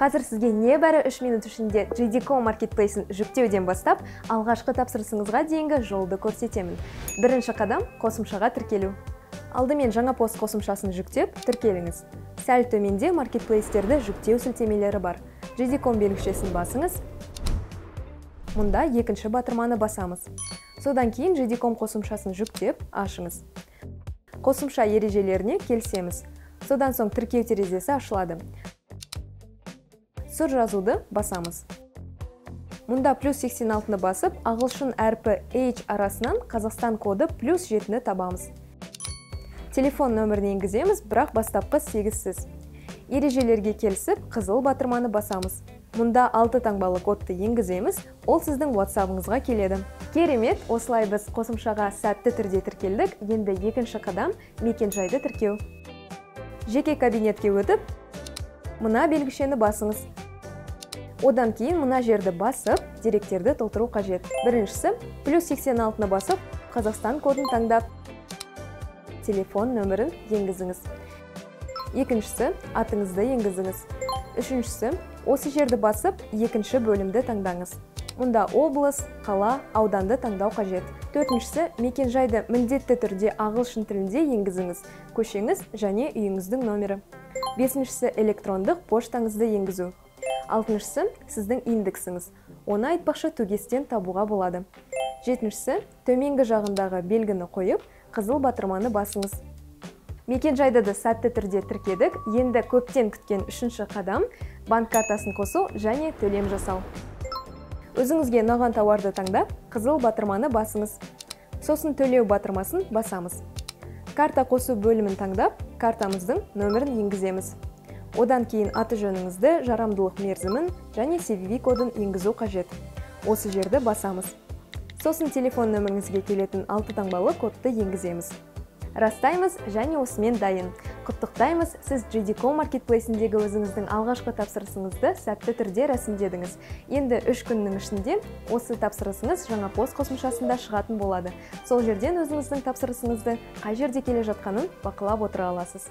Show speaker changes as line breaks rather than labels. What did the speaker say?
Қазір сізге небәрі 3 минут ішінде JD.com Marketplace-ін жүктеуден бастап, алғашқы тапсырысыңызға дейінгі жолды көрсетемін. Бірінші қадам қосымшаға тіркелу. Алдымен жаңа пост қосымшасын жүктеп, тіркеліңіз. Сәл төменде Marketplace-терді жүктеу сілтемелері бар. JD.com белгішесін басыңыз. Мұнда екінші батырманы басамыз. Содан кейін JD.com қосымшасын жүктеп, ашыңыз. Қосымша ережелеріне келісеміз. Содан соң тіркеу терезесі ашылады. Сұр жазуды басамыз. Мұнда +86-ны басып, ағылшын әрпі H арасынан Қазақстан коды +7-ні табамыз. Телефон нөмірін енгіземіз, бірақ бастапқы 8-сіз. Ережелерге келісіп, қызыл батырманы басамыз. Мұнда 6 таңбалы кодты енгіземіз, ол сіздің WhatsApp-ыңызға келеді. Керемет, осылай біз қосымшаға сәтті түрде тіркелдік, енді екінші қадам мекен-жайды тіркеу. Жеке кабинетке өтіп, мына белгішені басыңыз. Одан кейін мына жерді басып, деректерді толтыру қажет. Біріншісі, +86-ны басып, Қазақстан кодын таңдап, телефон нөмірін енгізіңіз. Екіншісі, атыңызды енгізіңіз. Үшіншісі, осы жерді басып, екінші бөлімді таңдаңыз. Мұнда облыс, қала, ауданды таңдау қажет. Төртіншісі, мекен-жайды міндетті түрде ағылшын тілінде енгізіңіз. Көшеңіз және үйіңіздің нөмірі. Бесіншісі, электрондық поштаңызды енгізу. Алтыншысы, сіздің индексіңіз. Оны айтпақшы төгестен табуға болады. Жетіншісі, төменгі жағындағы белгіні қойып, қызыл батырманы басыңыз. Мекен-жайды да сәтті түрде тіркедік. Енді көптен күткен үшінші қадам банк картасын қосу және төлем жасау. Өзіңізге ұнаған тауарды таңдап, қызыл батырманы басыңыз. Сосын төлеу батырмасын басамыз. Карта қосу бөлімін таңдап, картамыздың нөмірін енгіземіз. Одан кейін аты жөніңізді, жарамдылық мерзімін және CVV кодын енгізу қажет. Осы жерді басамыз. Сосын телефон нөміріңізге келетін 6 таңбалы кодты енгіземіз. Растаймыз және осымен дайын. Құттықтаймыз, сіз JD.com Marketplace-індегі өзіңіздің алғашқы тапсырысыңызды сәтті түрде рәсімдедіңіз. Енді 3 күннің ішінде осы тапсырысыңыз жаңа пост қосымшасында шығатын болады. Сол жерден өзіңіздің тапсырысыңызды қай жерде келе жатқанын бақылап отыра аласыз.